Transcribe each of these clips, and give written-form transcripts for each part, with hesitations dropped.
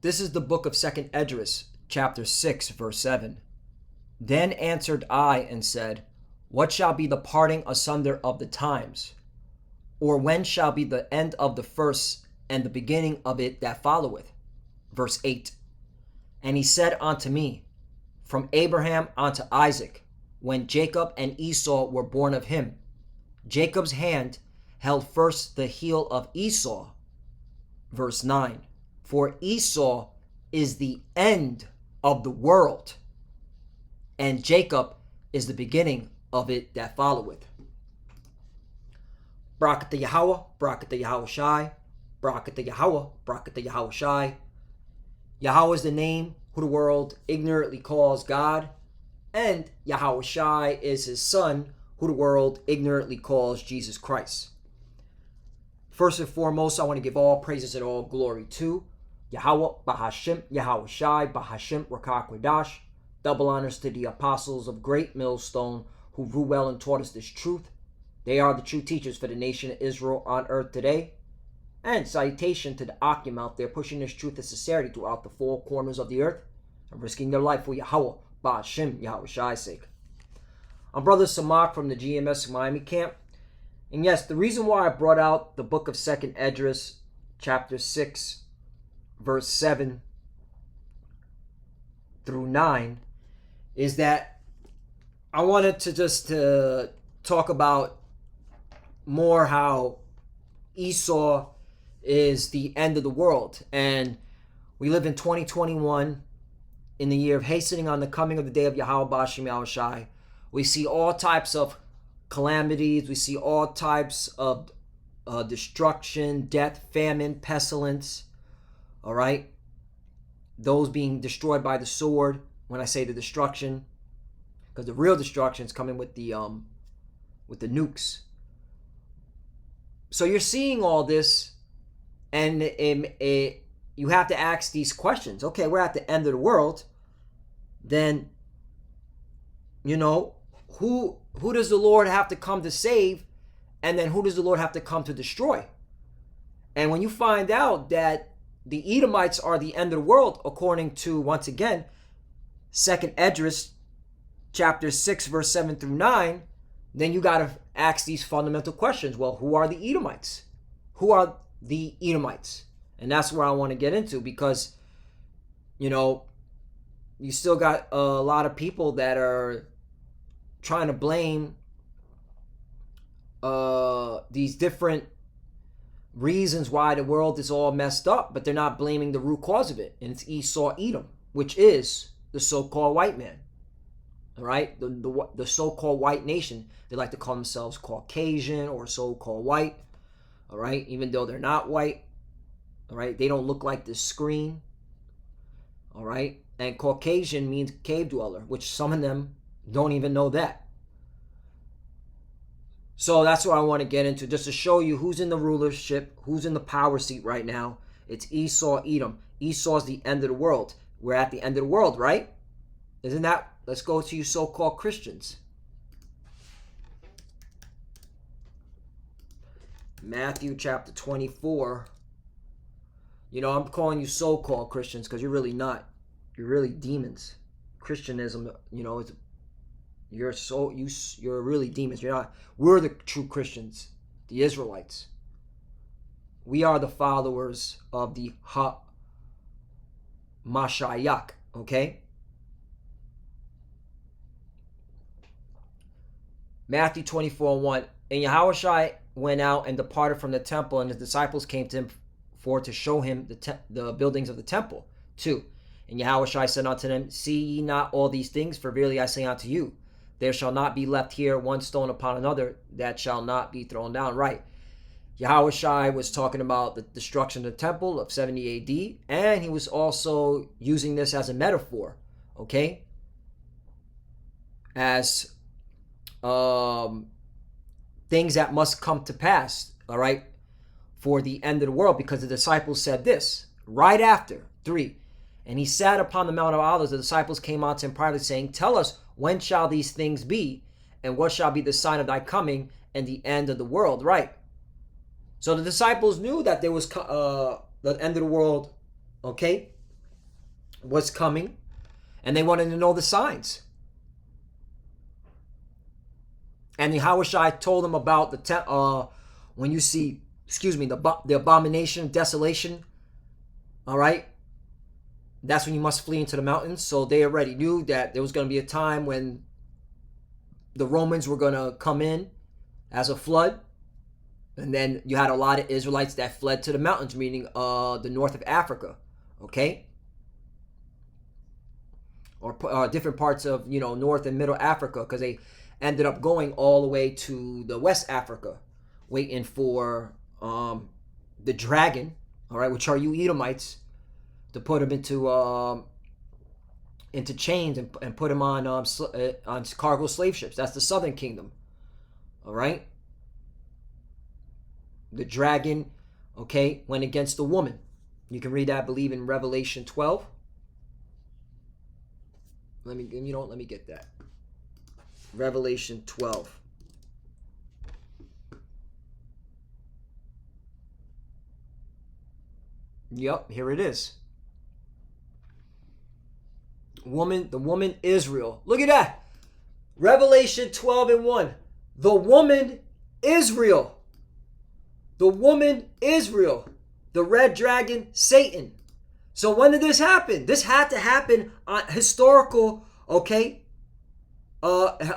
This is the book of 2nd Esdras, chapter 6, verse 7. Then answered I and said, what shall be the parting asunder of the times? Or when shall be the end of the first and the beginning of it that followeth? Verse 8. And he said unto me, from Abraham unto Isaac, when Jacob and Esau were born of him, Jacob's hand held first the heel of Esau. Verse 9. For Esau is the end of the world, and Jacob is the beginning of it that followeth. Barakatah Yahweh, Barakatah Yahweh Shai, Barakatah Yahweh, Barakatah Yahweh Shai. Yahweh is the name who the world ignorantly calls God, and Yahweh Shai is his son who the world ignorantly calls Jesus Christ. First and foremost, I want to give all praises and all glory to Yahweh, Bahashim, Yahweh Shai, Bahashim, Rakah Quadash. Double honors to the apostles of Great Millstone who rule well and taught us this truth. They are the true teachers for the nation of Israel on earth today. And salutation to the Akim out there pushing this truth and sincerity throughout the four corners of the earth and risking their life for Yahweh, Bahashim, Yahweh Shai's sake. I'm Brother Samak from the GMS Miami camp. And yes, the reason why I brought out the book of 2nd Esdras, chapter 6, verse 7 through 9, is that I wanted to just talk about more how Esau is the end of the world. And we live in 2021, in the year of hastening on the coming of the day of Yahweh Bashim Yahweh Shai. We see all types of calamities. We see all types of destruction, death, famine, pestilence. All right? Those being destroyed by the sword. When I say the destruction, because the real destruction is coming with the nukes. So you're seeing all this, and you have to ask these questions. Okay, we're at the end of the world. Then, you know, who does the Lord have to come to save, and then who does the Lord have to come to destroy? And when you find out that the Edomites are the end of the world, according to, once again, 2nd Esdras, chapter 6, verse 7 through 9, then you got to ask these fundamental questions. Well, who are the Edomites? Who are the Edomites? And that's where I want to get into, because, you know, you still got a lot of people that are trying to blame these different reasons why the world is all messed up, but they're not blaming the root cause of it. And it's Esau Edom, which is the so-called white man. All right? The so-called white nation. They like to call themselves Caucasian or so-called white. All right? Even though they're not white. All right? They don't look like this screen. All right? And Caucasian means cave dweller, which some of them don't even know that. So that's what I want to get into, just to show you who's in the rulership, who's in the power seat right now. It's Esau Edom. Esau's the end of the world. We're at the end of the world, right? Isn't that? Let's go to you so-called Christians. Matthew chapter 24. You know, I'm calling you so-called Christians because you're really not. You're really demons. Christianism, you know, you're really demons. You're not. We're the true Christians, the Israelites. We are the followers of the Mashiach, okay? Matthew 24:1. And Yahushua went out and departed from the temple, and his disciples came to him to show him the buildings of the temple. 2. And Yahushua said unto them, see ye not all these things? For verily I say unto you, there shall not be left here one stone upon another that shall not be thrown down. Right. Yahushua was talking about the destruction of the temple of 70 AD, and he was also using this as a metaphor, okay? As things that must come to pass, all right, for the end of the world, because the disciples said this right after. 3. And he sat upon the Mount of Olives. The disciples came unto him privately, saying, tell us, when shall these things be? And what shall be the sign of thy coming and the end of the world? Right. So the disciples knew that there was the end of the world, okay? was coming, and they wanted to know the signs. And the Yahushua told them about when you see, the abomination, desolation, all right, that's when you must flee into the mountains. So they already knew that there was going to be a time when the Romans were going to come in as a flood. And then you had a lot of Israelites that fled to the mountains, meaning the north of Africa, okay? Or different parts of, North and Middle Africa, because they ended up going all the way to the West Africa, waiting for the dragon, all right, which are you Edomites, to put them into chains and put them on cargo slave ships. That's the Southern Kingdom, all right? The dragon, okay, went against the woman. You can read that, I believe, in Revelation 12. Let me get that. Revelation 12. Yep, here it is. The woman Israel. Look at that. Revelation 12 and 1. The woman Israel. The woman Israel. The red dragon, Satan. So when did this happen? This had to happen on historical,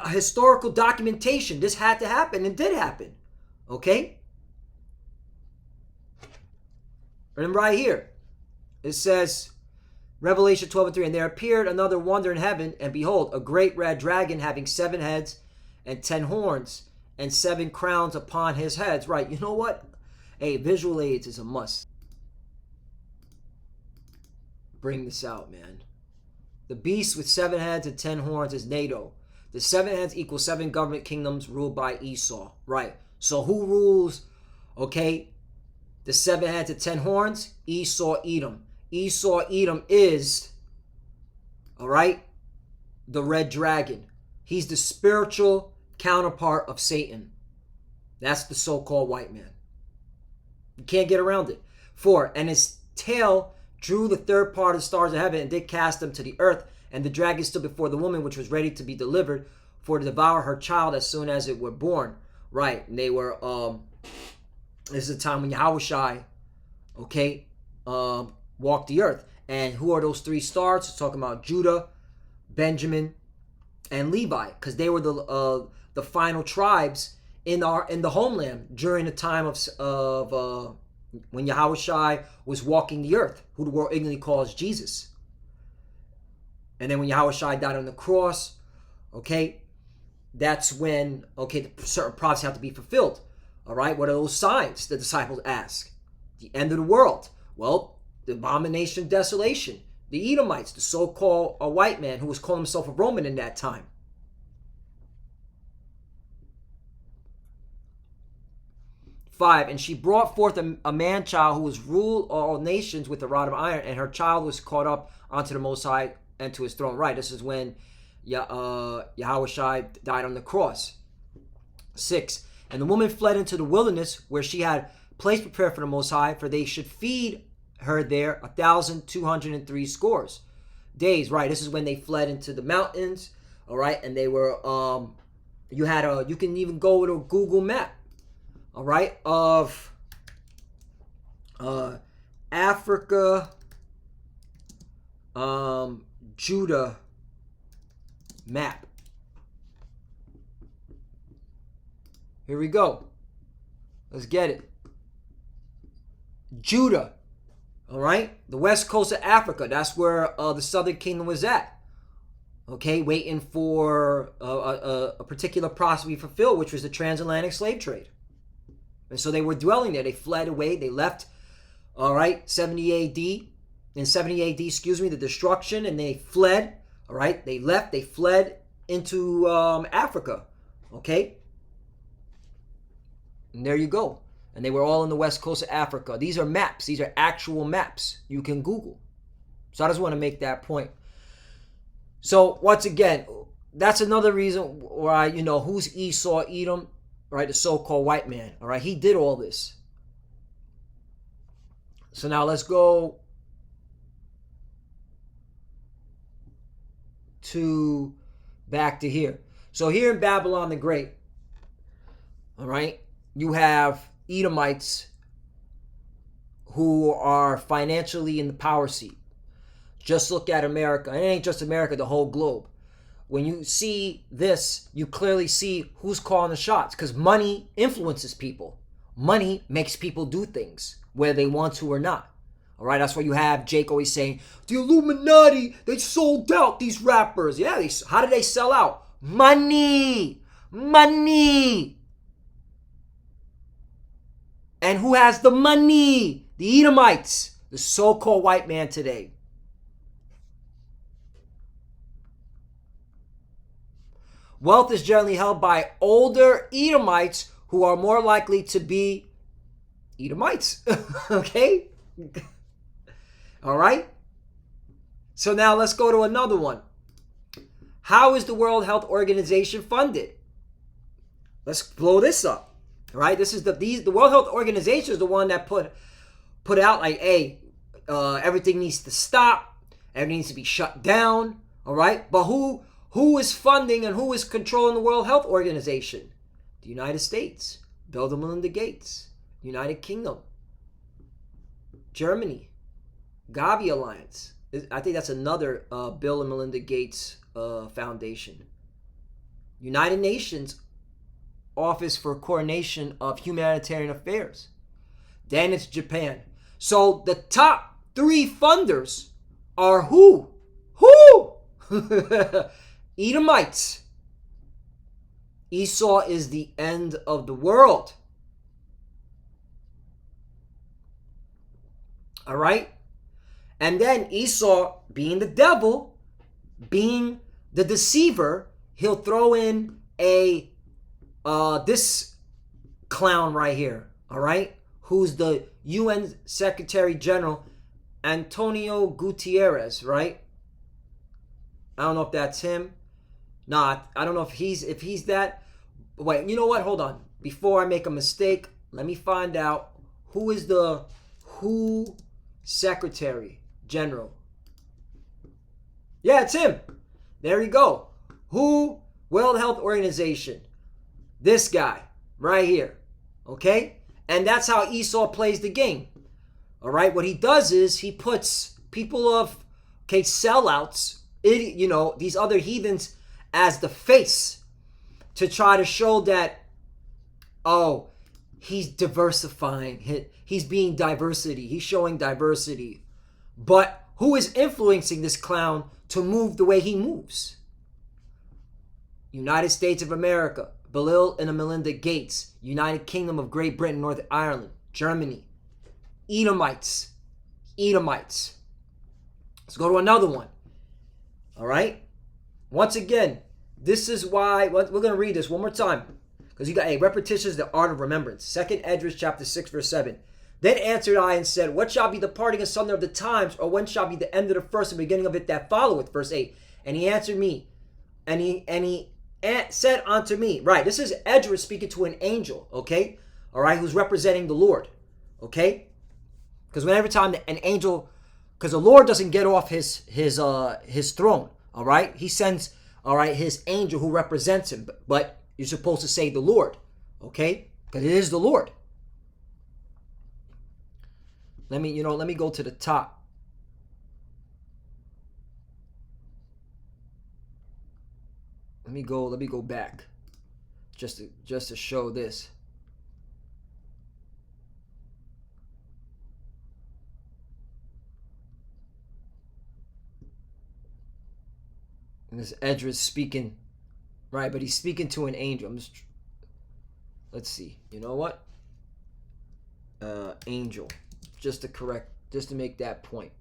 historical documentation. This had to happen and did happen, okay? And right here, it says, Revelation 12 and 3, and there appeared another wonder in heaven, and behold, a great red dragon having 7 heads and 10 horns and 7 crowns upon his heads. Right, you know what? Hey, visual aids is a must. Bring this out, man. The beast with 7 heads and 10 horns is NATO. The 7 heads equal 7 government kingdoms ruled by Esau. Right. So who rules, the 7 heads and 10 horns? Esau, Edom. Esau, Edom is, the red dragon. He's the spiritual counterpart of Satan. That's the so-called white man. You can't get around it. 4, and his tail drew the third part of the stars of heaven and did cast them to the earth. And the dragon stood before the woman, which was ready to be delivered, for to devour her child as soon as it were born. Right. And they were, this is a time when Yahushua, walked the earth. And who are those 3 stars? It's talking about Judah, Benjamin, and Levi, because they were the final tribes in the homeland during the time of when Yahushua was walking the earth, who the world ignorantly calls Jesus. And then when Yahushua died on the cross, that's when, certain prophecies have to be fulfilled. All right, what are those signs? The disciples ask. The end of the world. Well, the abomination, desolation. The Edomites, the so-called white man who was calling himself a Roman in that time. Five, and she brought forth a man-child who was ruled all nations with a rod of iron, and her child was caught up onto the Most High and to his throne. Right, this is when Yahushua died on the cross. 6, and the woman fled into the wilderness where she had place prepared for the Most High, for they should feed her there 1,203 scores days. Right, this is when they fled into the mountains. All right, and they were you can even go to a Google map. All right, of Africa, Judah map. Here we go. Let's get it. Judah, all right, the west coast of Africa. That's where the Southern Kingdom was at. Waiting for a particular prophecy to be fulfilled, which was the transatlantic slave trade. And so they were dwelling there. They fled away. They left, 70 AD. In 70 AD, the destruction, and they fled, They left, they fled into Africa, And there you go. And they were all on the west coast of Africa. These are maps. These are actual maps you can Google. So I just want to make that point. So once again, that's another reason why, who's Esau, Edom? Right, the so-called white man. All right, he did all this. So now let's go to here. So here in Babylon the Great, all right, you have Edomites who are financially in the power seat. Just look at America. And it ain't just America, the whole globe. When you see this, you clearly see who's calling the shots, because money influences people. Money makes people do things, whether they want to or not. All right, that's why you have Jake always saying, the Illuminati, they sold out these rappers. Yeah, how did they sell out? Money. Money. And who has the money? The Edomites, the so-called white man today. Wealth is generally held by older Edomites who are more likely to be Edomites. Okay? All right? So now let's go to another one. How is the World Health Organization funded? Let's blow this up. All right? This is the World Health Organization is the one that put out like, hey, everything needs to stop. Everything needs to be shut down. All right? But who is funding and who is controlling the World Health Organization? The United States, Bill and Melinda Gates, United Kingdom, Germany, Gavi Alliance. I think that's another Bill and Melinda Gates foundation. United Nations Office for Coordination of Humanitarian Affairs. Then it's Japan. So the top 3 funders are who? Edomites. Esau is the end of the world. All right? And then Esau, being the devil, being the deceiver, he'll throw in this clown right here, all right? Who's the UN Secretary General, Antonio Gutierrez, right? I don't know if that's him. Nah, I don't know if he's that. Wait, you know what? Hold on. Before I make a mistake, let me find out who is the WHO Secretary General. Yeah, it's him. There you go. WHO, World Health Organization. This guy right here. Okay? And that's how Esau plays the game. All right? What he does is he puts people of, sellouts, these other heathens as the face to try to show that, oh, he's diversifying. He's being diversity. He's showing diversity. But who is influencing this clown to move the way he moves? United States of America, Bill and Melinda Gates, United Kingdom of Great Britain, Northern Ireland, Germany, Edomites. Let's go to another one. All right? Once again, this is why, we're going to read this one more time. Because you got, repetition is the art of remembrance. 2nd Esdras chapter 6, verse 7. Then answered I and said, what shall be the parting asunder of the times, or when shall be the end of the first and beginning of it that followeth? Verse 8. And he answered me, and he said unto me, right, this is Esdras speaking to an angel, okay? All right, who's representing the Lord, okay? Because every time an angel, because the Lord doesn't get off his throne, all right? He sends, all right, his angel who represents him, but you're supposed to say the Lord, okay? Because it is the Lord. Let me go to the top. Let me go back. Just to show this. And this Esdras speaking, right? But he's speaking to an angel. Let's see. You know what? Angel. Just to make that point.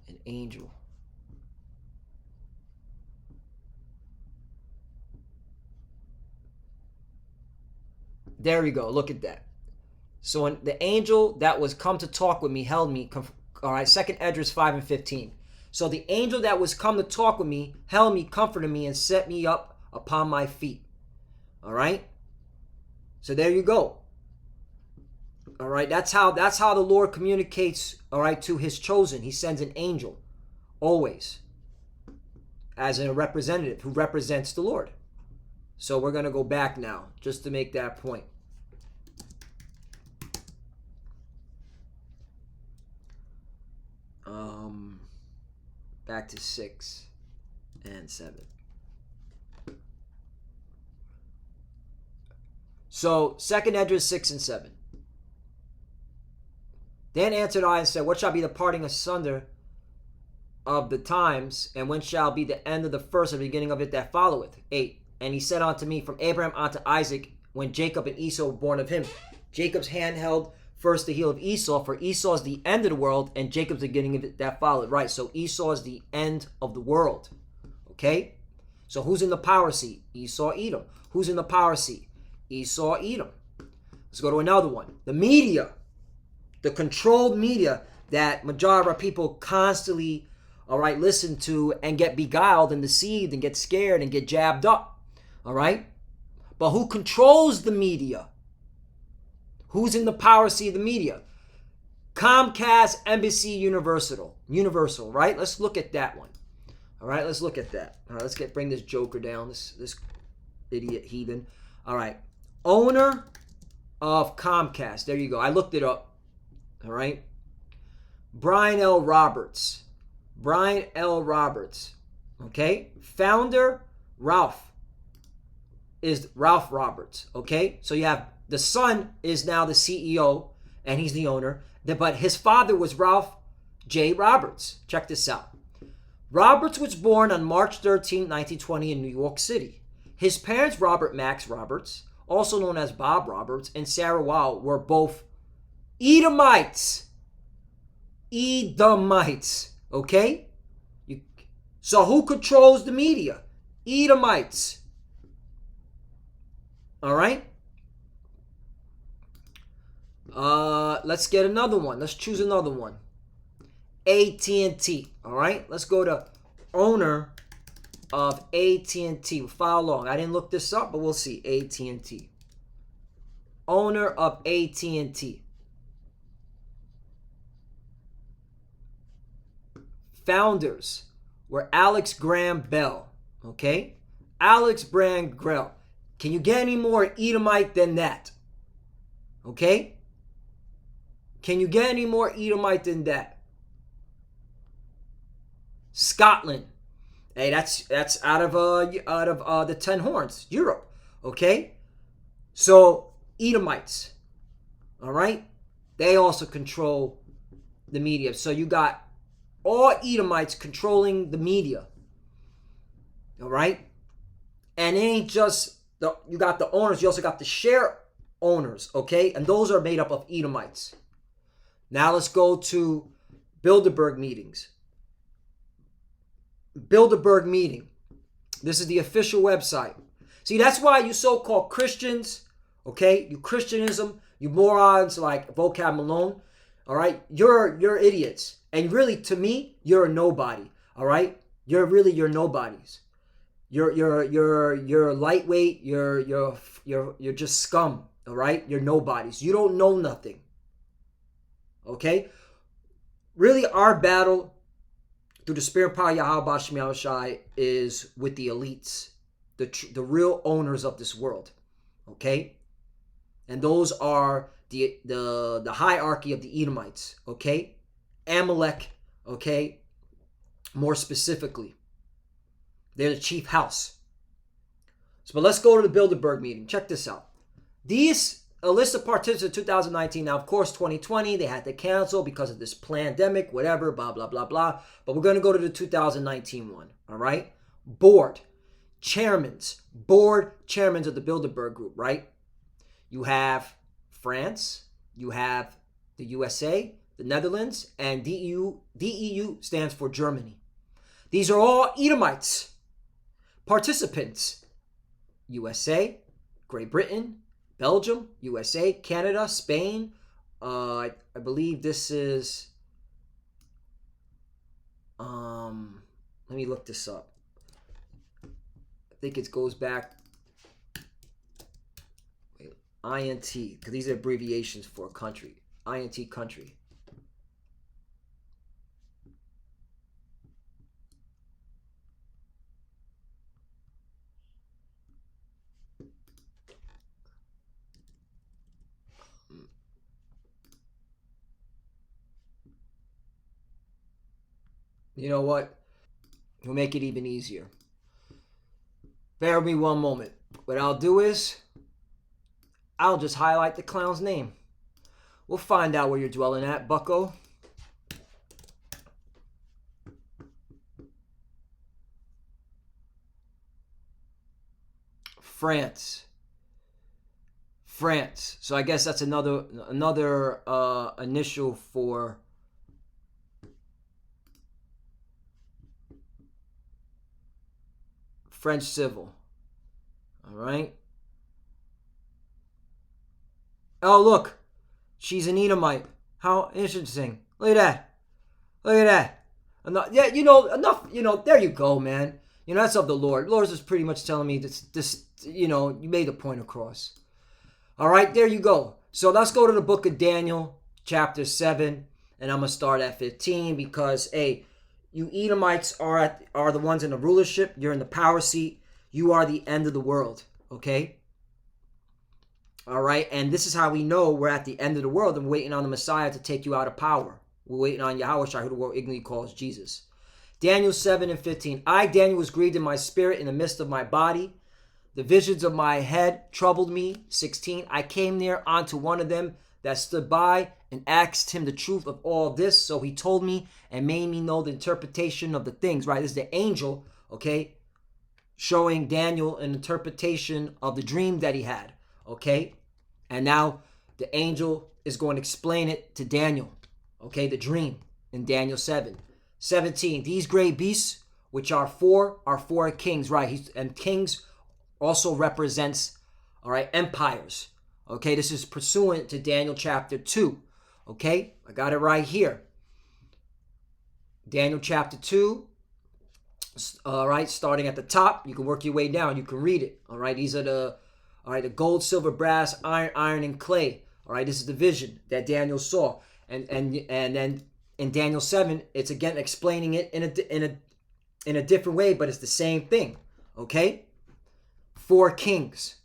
An angel. There we go. Look at that. So when the angel that was come to talk with me held me, all right, 2nd Esdras 5 and 15. So the angel that was come to talk with me held me, comforted me, and set me up upon my feet. All right? So there you go. All right, that's how the Lord communicates, all right, to his chosen. He sends an angel, always. as a representative who represents the Lord. So we're going to go back now just to make that point. Back to 6 and 7. So 2nd Esdras 6 and 7. Then answered I and said, what shall be the parting asunder of the times, and when shall be the end of the first and beginning of it that followeth? 8. And he said unto me, from Abraham unto Isaac, when Jacob and Esau were born of him. Jacob's hand held first the heel of Esau, for Esau is the end of the world, and Jacob's the beginning of it that followed. Right, so Esau is the end of the world. Okay? So who's in the power seat? Esau, Edom. Who's in the power seat? Esau, Edom. Let's go to another one. The media. The controlled media that majority of our people constantly, all right, listen to and get beguiled and deceived and get scared and get jabbed up. All right? But who controls the media? Who's in the power seat of the media? Comcast, NBC, Universal, right? Let's look at that one. All right, let's look at that. All right, let's bring this joker down, this idiot heathen. All right, owner of Comcast. There you go. I looked it up. All right. Brian L. Roberts. Okay. Founder, Ralph Roberts. Okay. So you have the son is now the CEO and he's the owner. But his father was Ralph J. Roberts. Check this out. Roberts was born on March 13, 1920 in New York City. His parents, Robert Max Roberts, also known as Bob Roberts, and Sarah Wow, were both Edomites. Okay? So who controls the media? Edomites. All right? Let's get another one. Let's choose another one. AT&T. All right? Let's go to owner of AT&T. We'll follow along. I didn't look this up, but we'll see. AT&T. Owner of AT&T. Founders were Alex Graham Bell. Okay? Alex Graham Bell. Can you get any more Edomite than that? Okay? Can you get any more Edomite than that? Scotland. Hey, that's out of the 10 horns, Europe. Okay? So Edomites. All right? They also control the media. So you got all Edomites controlling the media. All right? And it ain't just you got the owners, you also got the share owners, okay? And those are made up of Edomites. Now let's go to Bilderberg meetings. Bilderberg meeting. This is the official website. See, that's why you so-called Christians, okay? You Christianism, you morons like Vocab Malone, all right? You're idiots. And really, to me, you're a nobody, all right? You're nobodies. You're lightweight. You're just scum. All right. You're nobodies. You don't know nothing. Okay. Really, our battle through the spirit and power of Yahweh Bashem Yahushai is with the elites, the real owners of this world. Okay. And those are the hierarchy of the Edomites. Okay. Amalek. Okay. More specifically. They're the chief house. But let's go to the Bilderberg meeting. Check this out. A list of participants in 2019. Now, of course, 2020, they had to cancel because of this pandemic, whatever, blah, blah, blah, blah. But we're going to go to the 2019 one, all right? Board chairmans of the Bilderberg Group, right? You have France, you have the USA, the Netherlands, and DEU. DEU stands for Germany. These are all Edomites. Participants: USA, Great Britain, Belgium, USA, Canada, Spain. I believe this is. Let me look this up. I think it goes back. INT, because these are abbreviations for a country. INT country. You know what? We'll make it even easier. Bear with me one moment. What I'll do is, I'll just highlight the clown's name. We'll find out where you're dwelling at, bucko. France. France. So I guess that's another initial for French Civil. All right. Oh, look. She's an Edomite. How interesting. Look at that. Look at that. Enough, yeah, enough, there you go, man. That's of the Lord. The Lord is pretty much telling me this, you made the point across. All right, there you go. So let's go to the book of Daniel, chapter 7, and I'm going to start at 15 because, hey, you Edomites are the ones in the rulership. You're in the power seat. You are the end of the world, okay? All right, and this is how we know we're at the end of the world and waiting on the Messiah to take you out of power. We're waiting on Yahushua, who the world ignorantly calls Jesus. Daniel 7 and 15. I, Daniel, was grieved in my spirit in the midst of my body. The visions of my head troubled me. 16. I came near unto one of them that stood by and asked him the truth of all this. So he told me and made me know the interpretation of the things. Right, this is the angel, okay, showing Daniel an interpretation of the dream that he had, okay? And now the angel is going to explain it to Daniel, okay, the dream in Daniel 7. 17, these great beasts, which are four kings, right? And kings also represents, all right, empires. Okay, this is pursuant to Daniel chapter 2. Okay, I got it right here. Daniel chapter 2, all right, starting at the top. You can work your way down. You can read it. All right, these are the gold, silver, brass, iron, and clay. All right, this is the vision that Daniel saw. And then in Daniel 7, it's again explaining it in a different way, but it's the same thing. Okay? 4 kings.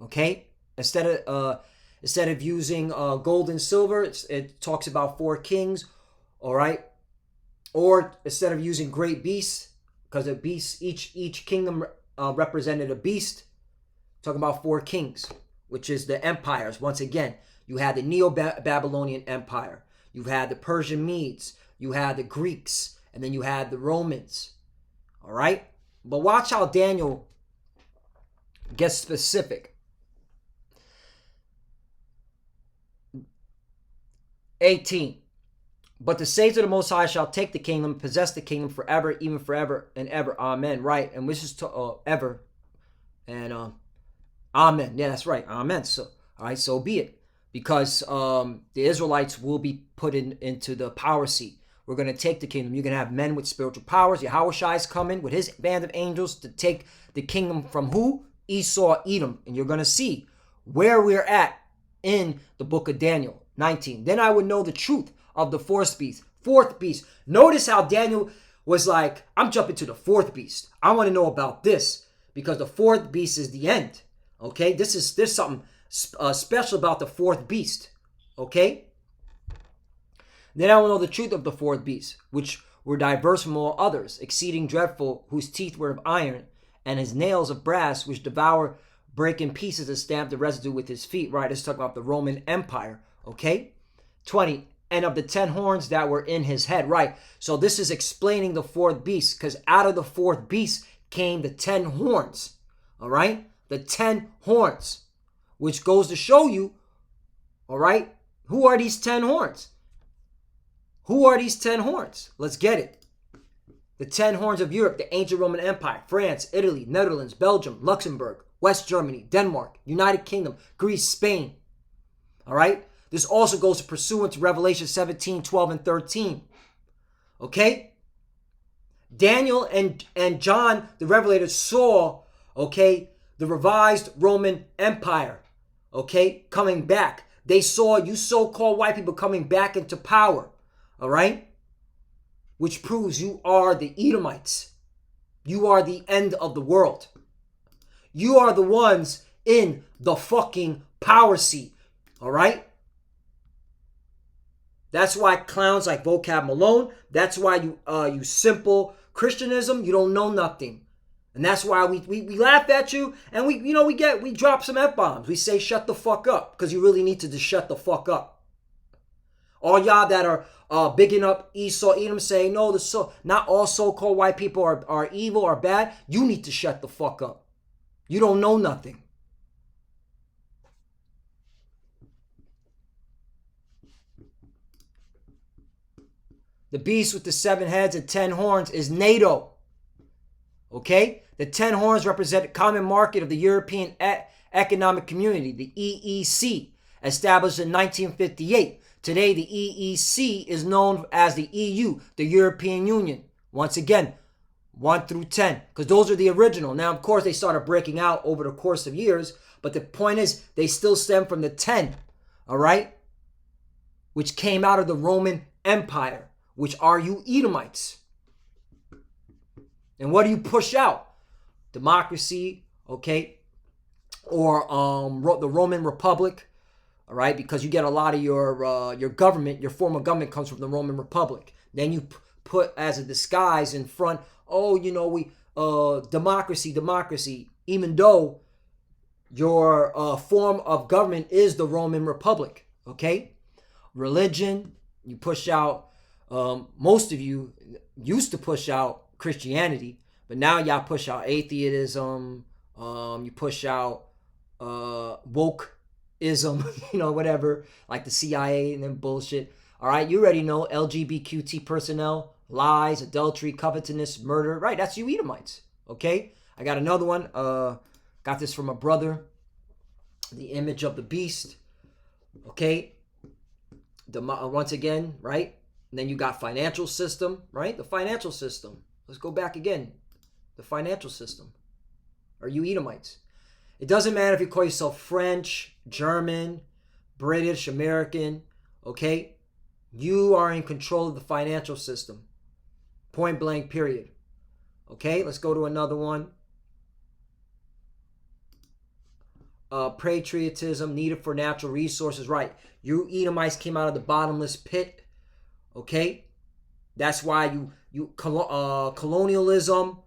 Okay? Instead of using gold and silver, it talks about 4 kings. All right? Or instead of using great beasts, because the beasts, each kingdom represented a beast, talking about 4 kings, which is the empires. Once again, you had the Neo-Babylonian Empire. You had the Persian Medes. You had the Greeks. And then you had the Romans. All right? But watch how Daniel gets specific. 18. But the saints of the Most High shall take the kingdom, possess the kingdom forever, even forever and ever. Amen. Right? And this is to ever. And amen. Yeah, that's right. Amen. So, all right, so be it. Because the Israelites will be put into the power seat. We're going to take the kingdom. You're going to have men with spiritual powers. Yahushua is coming with his band of angels to take the kingdom from who? Esau, Edom. And you're going to see where we're at in the book of Daniel 19. Then I would know the truth of the fourth beast. Notice how Daniel was like, I'm jumping to the fourth beast. I want to know about this because the fourth beast is the end. Okay, there's something special about the fourth beast. Okay? Then I will know the truth of the fourth beast, which were diverse from all others, exceeding dreadful, whose teeth were of iron, and his nails of brass, which devour, break in pieces, and stamp the residue with his feet. Right, let's talk about the Roman Empire. Okay? 20, and of the 10 horns that were in his head. Right, so this is explaining the fourth beast, because out of the fourth beast came the 10 horns. All right? The 10 horns. Which goes to show you, all right, who are these 10 horns? Who are these 10 horns? Let's get it. The 10 horns of Europe, the ancient Roman Empire, France, Italy, Netherlands, Belgium, Luxembourg, West Germany, Denmark, United Kingdom, Greece, Spain. All right? This also goes pursuant to Revelation 17, 12, and 13. Okay? Daniel and John, the Revelator, saw, okay, the revised Roman Empire, okay, coming back. They saw you so-called white people coming back into power, all right? Which proves you are the Edomites. You are the end of the world. You are the ones in the fucking power seat, all right? That's why clowns like Vocab Malone, that's why you simple Christianism, you don't know nothing. And that's why we laugh at you, and we drop some F-bombs. We say shut the fuck up, because you really need to just shut the fuck up. All y'all that are bigging up Esau Edom, saying no, not all so-called white people are evil or bad. You need to shut the fuck up. You don't know nothing. The beast with the 7 heads and 10 horns is NATO. Okay? The 10 horns represent the common market of the European Economic Community, the EEC, established in 1958. Today, the EEC is known as the EU, the European Union. Once again, 1 through 10, because those are the original. Now, of course, they started breaking out over the course of years, but the point is, they still stem from the 10, all right? Which came out of the Roman Empire, which are you Edomites. And what do you push out? Democracy, okay? Or the Roman Republic, all right? Because you get a lot of your government, your form of government comes from the Roman Republic. Then you put as a disguise in front, democracy, even though your form of government is the Roman Republic, okay? Religion, you push out, most of you used to push out Christianity, but now y'all push out atheism, you push out wokeism, whatever, like the CIA and then bullshit. All right, you already know LGBTQT personnel, lies, adultery, covetousness, murder. Right, that's you Edomites, okay? I got another one. Got this from a brother. The image of the beast, okay? Once again, right? And then you got financial system, right? The financial system. Let's go back again. The financial system. Are you Edomites? It doesn't matter if you call yourself French, German, British, American, okay? You are in control of the financial system. Point blank, period. Okay, let's go to another one. Patriotism needed for natural resources. Right. You Edomites came out of the bottomless pit. Okay. That's why colonialism.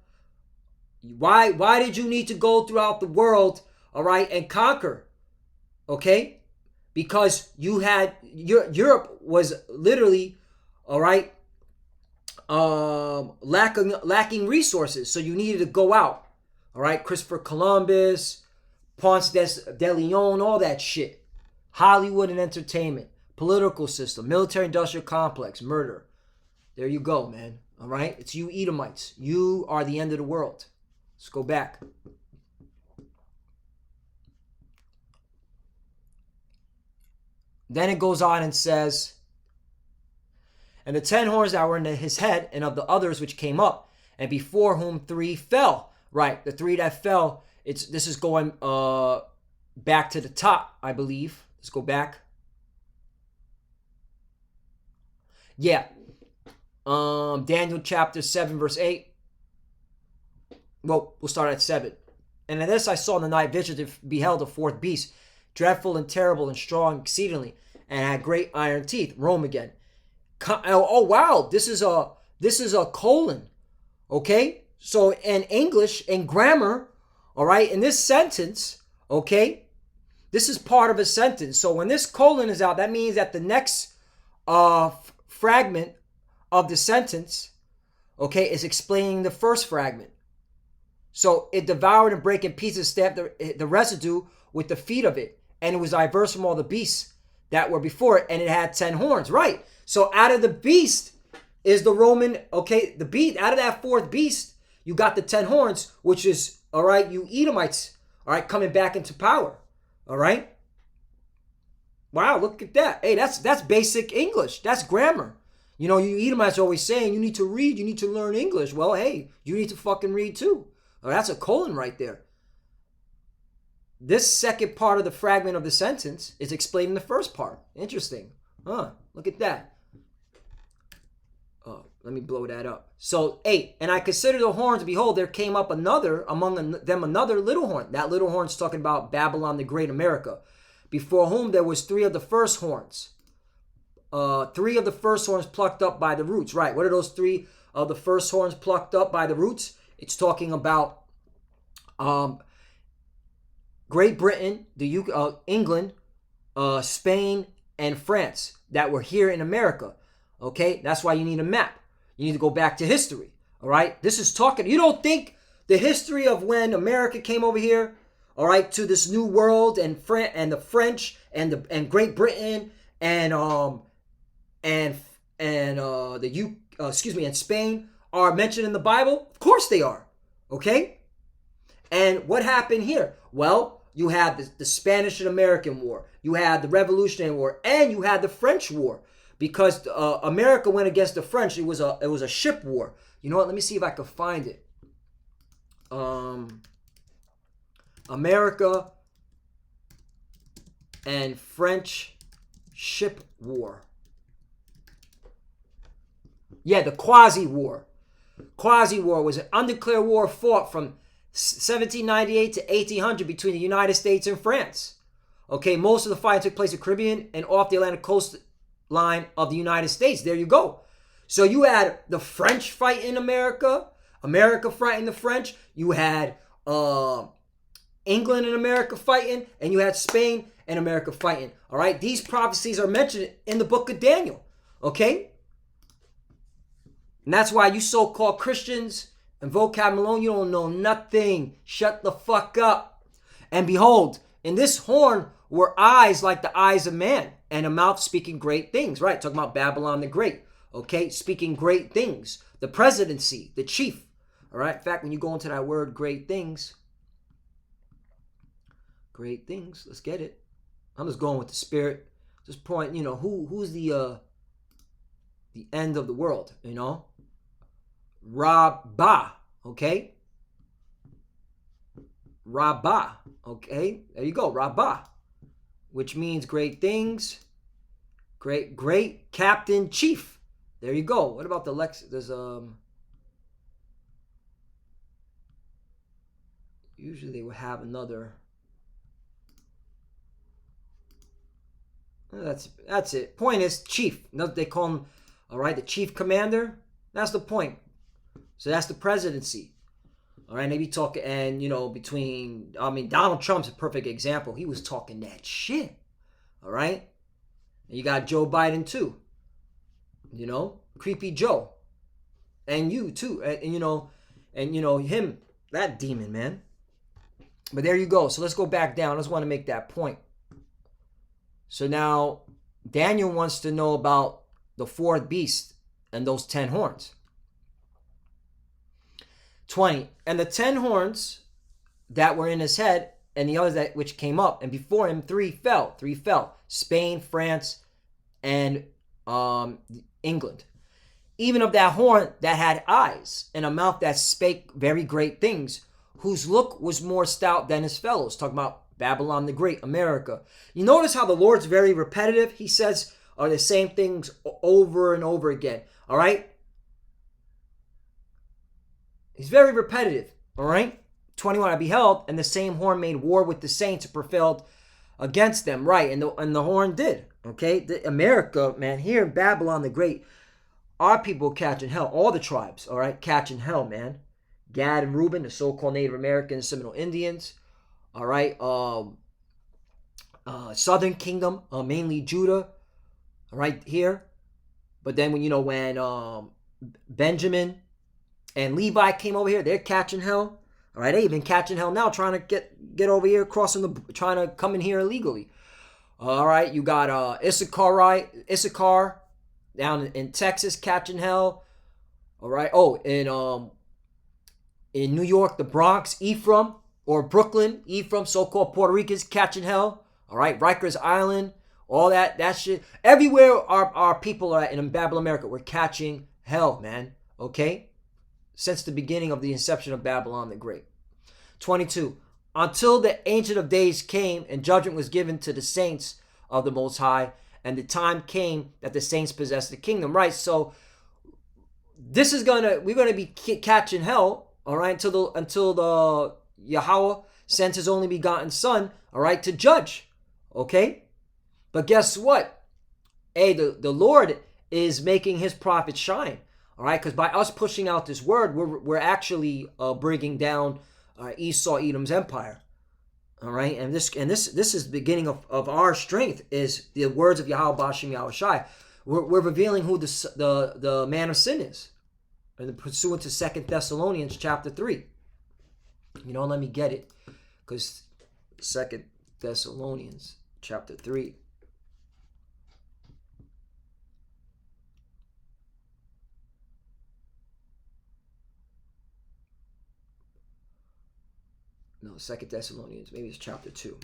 Why did you need to go throughout the world, all right, and conquer? Okay? Because you had Europe was literally, all right, lacking resources, so you needed to go out. All right, Christopher Columbus, Ponce de Leon, all that shit. Hollywood and entertainment, political system, military-industrial complex, murder. There you go, man. All right? It's you Edomites. You are the end of the world. Let's go back. Then it goes on and says, and the 10 horns that were in his head, and of the others which came up, and before whom 3 fell. Right, the 3 that fell, this is going back to the top, I believe. Let's go back. Yeah. Daniel chapter 7, verse 8. Well, we'll start at 7. And in this I saw in the night vision, beheld a 4th beast, dreadful and terrible and strong exceedingly, and had great iron teeth. Rome again. Oh wow, this is a colon. Okay? So in English and grammar, all right, in this sentence, okay, this is part of a sentence. So when this colon is out, that means that the next fragment of the sentence, okay, is explaining the first fragment. So it devoured and brake in pieces, stamped the residue with the feet of it, and it was diverse from all the beasts that were before it, and it had 10 horns. Right. So out of the beast is the Roman, okay, the beast, out of that 4th beast, you got the 10 horns, which is, all right, you Edomites, all right, coming back into power, all right? Wow, look at that. Hey, that's basic English. That's grammar. You Edomites are always saying you need to read, you need to learn English. Well, hey, you need to fucking read too. Oh, that's a colon right there. This second part of the fragment of the sentence is explaining the first part. Interesting. Huh, look at that. Oh, let me blow that up. So 8, and I considered the horns, behold, there came up another among them another little horn. That little horn's talking about Babylon the Great, America, before whom there was 3 of the first horns. three of the first horns plucked up by the roots. Right. What are those three of the first horns plucked up by the roots? It's talking about Great Britain, England, Spain, and France that were here in America. Okay, that's why you need a map. You need to go back to history. All right, this is talking. You don't think the history of when America came over here, all right, to this new world, and the French and Great Britain and and Spain are mentioned in the Bible? Of course they are. Okay, and what happened here? Well, you had the Spanish and American War, you had the Revolutionary War, and you had the French War, because America went against the French. It was a ship war. You know what? Let me see if I can find it. America and French ship war. Yeah, the Quasi-War. Quasi-War was an undeclared war fought from 1798 to 1800 between the United States and France. Okay, most of the fighting took place in the Caribbean and off the Atlantic coastline of the United States. There you go. So you had the French fighting America, America fighting the French. You had England and America fighting, and you had Spain and America fighting. All right, these prophecies are mentioned in the book of Daniel. Okay, and that's why you so-called Christians and vocab Malone, you don't know nothing. Shut the fuck up. And behold, in this horn were eyes like the eyes of man, and a mouth speaking great things. Right, talking about Babylon the Great. Okay, speaking great things. The presidency, the chief. All right, in fact, when you go into that word great things, let's get it. I'm just going with the spirit. Just point, who's the end of the world, Rabbah, okay? Rabbah, okay? There you go, Rabbah, which means great things, great captain, chief. There you go. What about the Lex? There's usually they would have another. That's it. Point is chief. They call him, all right, the chief commander. That's the point. So that's the presidency. All right, maybe talking, and Donald Trump's a perfect example. He was talking that shit. All right, and you got Joe Biden too. Creepy Joe, and you too, and him, that demon, man. But there you go. So let's go back down. I just want to make that point. So now Daniel wants to know about the fourth beast and those 10 horns. 20. And the 10 horns that were in his head, and the others that which came up, and before him 3 fell. 3 fell. Spain, France, and England. Even of that horn that had eyes, and a mouth that spake very great things, whose look was more stout than his fellows. Talking about Babylon the Great, America. You notice how the Lord's very repetitive? He says the same things over and over again. All right? He's very repetitive. All right? 21, I beheld, and the same horn made war with the saints and prevailed against them. Right, and the horn did. Okay? America, man, here in Babylon the Great, our people catching hell. All the tribes, all right? Catching hell, man. Gad and Reuben, the so-called Native Americans, Seminole Indians. All right, Southern Kingdom, mainly Judah, right here. But then when Benjamin and Levi came over here, they're catching hell. All right, they even catching hell now, trying to get over here, trying to come in here illegally. All right, you got Issachar down in Texas catching hell. All right, in New York, the Bronx, Ephraim. Or Brooklyn, Ephraim, so-called Puerto Ricans catching hell. All right, Rikers Island, all that shit. Everywhere our people are in Babylon, America, we're catching hell, man. Okay? Since the beginning of the inception of Babylon the Great. 22. Until the Ancient of Days came and judgment was given to the saints of the Most High, and the time came that the saints possessed the kingdom. Right, so we're gonna be catching hell, all right, until the Yahweh sent his only begotten son, all right, to judge, okay? But guess what? hey, the Lord is making his prophet shine. All right, because by us pushing out this word, we're actually bringing down Esau, Edom's empire. All right, and this is the beginning of our strength, is the words of Yahweh Bashem Yahweh Shai. We're revealing who the man of sin is, and pursuant to 2 Thessalonians chapter 3. Let me get it, because 2 Thessalonians chapter 3. No, 2 Thessalonians, maybe it's chapter 2.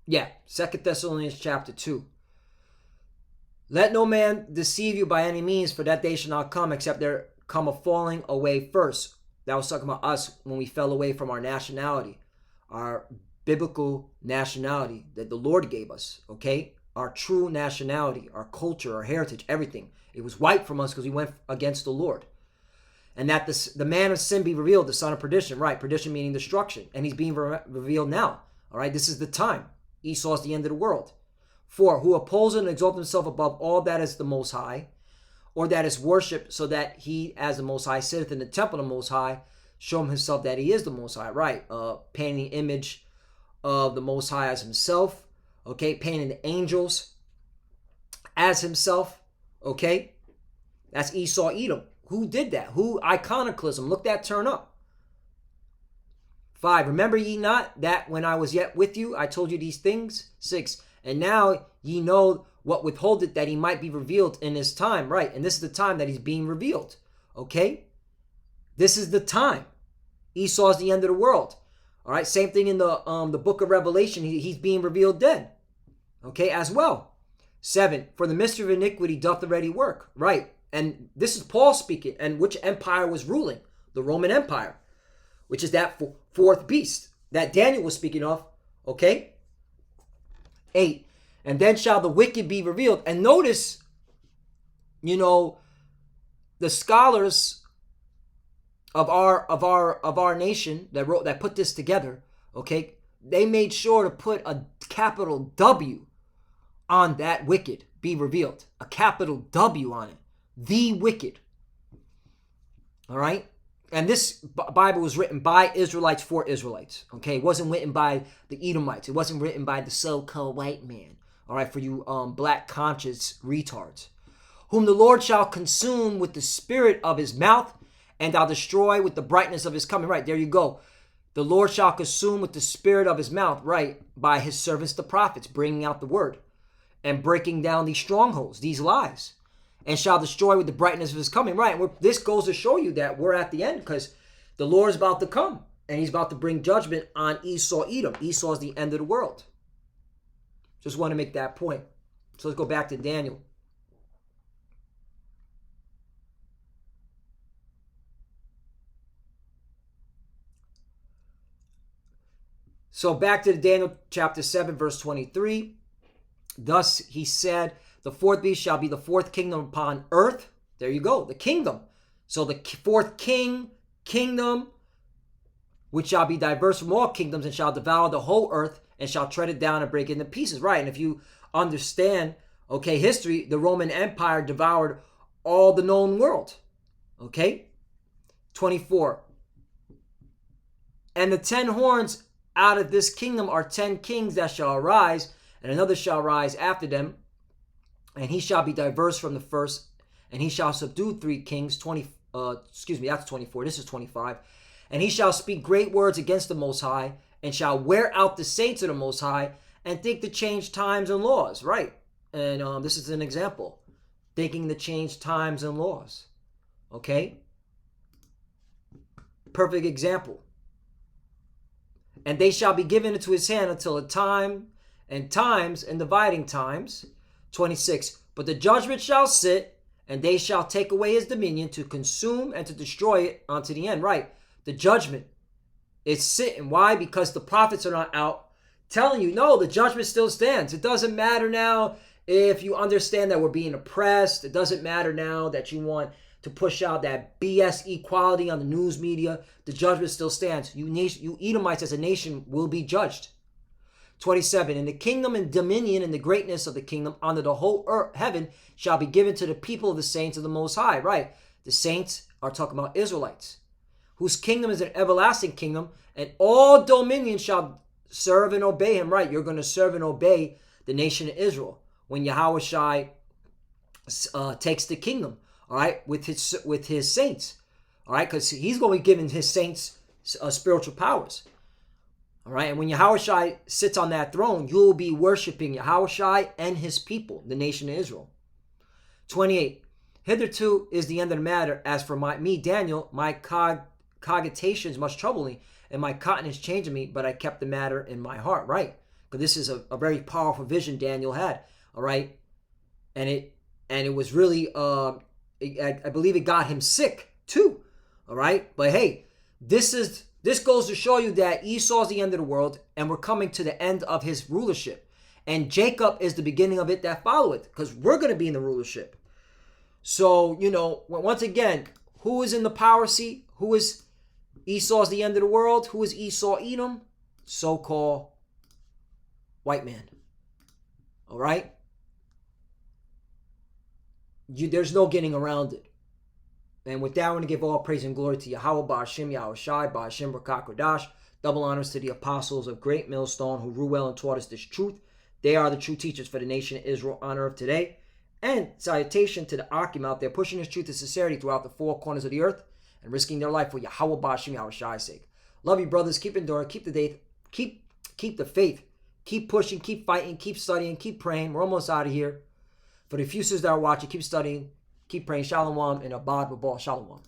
Yeah, 2 Thessalonians chapter 2. Let no man deceive you by any means, for that day shall not come, except there come a falling away first. That was talking about us when we fell away from our nationality, our biblical nationality that the Lord gave us, okay? Our true nationality, our culture, our heritage, everything. It was wiped from us because we went against the Lord. And that the man of sin be revealed, the son of perdition. Right, perdition meaning destruction. And he's being revealed now. All right, this is the time. Esau is the end of the world. 4, who opposes and exalts himself above all that is the Most High, or that is worshipped, so that he, as the Most High, sitteth in the temple of the Most High, show himself that he is the Most High. Right, painting the image of the Most High as himself. Okay, painting the angels as himself. Okay, that's Esau, Edom. Who did that? Who? Iconoclasm. Look that turn up. 5, remember ye not that when I was yet with you, I told you these things? 6, and now ye know what withholdeth, that he might be revealed in his time. Right, and this is the time that he's being revealed. Okay? This is the time. Esau is the end of the world. All right, same thing in the book of Revelation. He's being revealed then. Okay, as well. 7, for the mystery of iniquity doth already work. Right. And this is Paul speaking. And which empire was ruling? The Roman Empire, which is that fourth beast that Daniel was speaking of. Okay? 8, and then shall the wicked be revealed. And notice, the scholars of our nation that put this together, okay, they made sure to put a capital W on that wicked be revealed. A capital W on it. The wicked. All right? And this Bible was written by Israelites for Israelites. Okay? It wasn't written by the Edomites. It wasn't written by the so-called white man. All right? For you black conscious retards. Whom the Lord shall consume with the spirit of his mouth, and I'll destroy with the brightness of his coming. Right? There you go. The Lord shall consume with the spirit of his mouth. Right? By his servants, the prophets, bringing out the word. And breaking down these strongholds, these lies. And shall destroy with the brightness of his coming. Right. This goes to show you that we're at the end, because the Lord is about to come. And he's about to bring judgment on Esau, Edom. Esau is the end of the world. Just want to make that point. So let's go back to Daniel. So back to Daniel chapter 7, verse 23. Thus he said, the fourth beast shall be the fourth kingdom upon earth. There you go, the kingdom. So the fourth kingdom, which shall be diverse from all kingdoms, and shall devour the whole earth, and shall tread it down and break it into pieces. Right, and if you understand, okay, history, the Roman Empire devoured all the known world. Okay? 24. And the 10 horns out of this kingdom are 10 kings that shall arise, and another shall rise after them, and he shall be diverse from the first, and he shall subdue 3 kings. That's 24. This is 25. And he shall speak great words against the Most High, and shall wear out the saints of the Most High, and think to change times and laws. Right. And this is an example. Thinking to change times and laws. Okay. Perfect example. And they shall be given into his hand until a time and times and dividing times. 26. But the judgment shall sit, and they shall take away his dominion to consume and to destroy it unto the end. Right. The judgment is sitting. Why? Because the prophets are not out telling you, no, the judgment still stands. It doesn't matter now if you understand that we're being oppressed. It doesn't matter now that you want to push out that BS equality on the news media. The judgment still stands. You Edomites as a nation will be judged. 27. And the kingdom and dominion and the greatness of the kingdom under the whole earth, heaven shall be given to the people of the saints of the Most High. Right. The saints are talking about Israelites, whose kingdom is an everlasting kingdom, and all dominion shall serve and obey him. Right. You're going to serve and obey the nation of Israel when Yahweh Shai takes the kingdom. All right. With his saints. All right. Because he's going to be giving his saints spiritual powers. All right, and when Yahushai sits on that throne, you'll be worshiping Yahushai and his people, the nation of Israel. 28. Hitherto is the end of the matter. As for me, Daniel, my cogitations must trouble me, and my countenance changed me, but I kept the matter in my heart. Right, because this is a very powerful vision Daniel had. All right, and it was really, I believe it got him sick too. All right, but hey, this goes to show you that Esau is the end of the world, and we're coming to the end of his rulership. And Jacob is the beginning of it that follow it, because we're going to be in the rulership. So, once again, who is in the power seat? Who is Esau's the end of the world? Who is Esau Edom? So-called white man. All right? There's no getting around it. And with that, I want to give all praise and glory to Yahweh, Ba'ashim, Yahweh Shai, Ba'ashim, Rakak, Kodash. Double honors to the apostles of Great Millstone who rule well and taught us this truth. They are the true teachers for the nation of Israel on earth today. And salutation to the Akim out there pushing this truth and sincerity throughout the four corners of the earth and risking their life for Yahweh, Ba'ashim, Yahweh Shai's sake. Love you, brothers. Keep enduring. Keep the faith. Keep the faith. Keep pushing. Keep fighting. Keep studying. Keep praying. We're almost out of here. For the few sisters that are watching, keep studying. Keep praying. Shalom and abad b'bal. Shalom.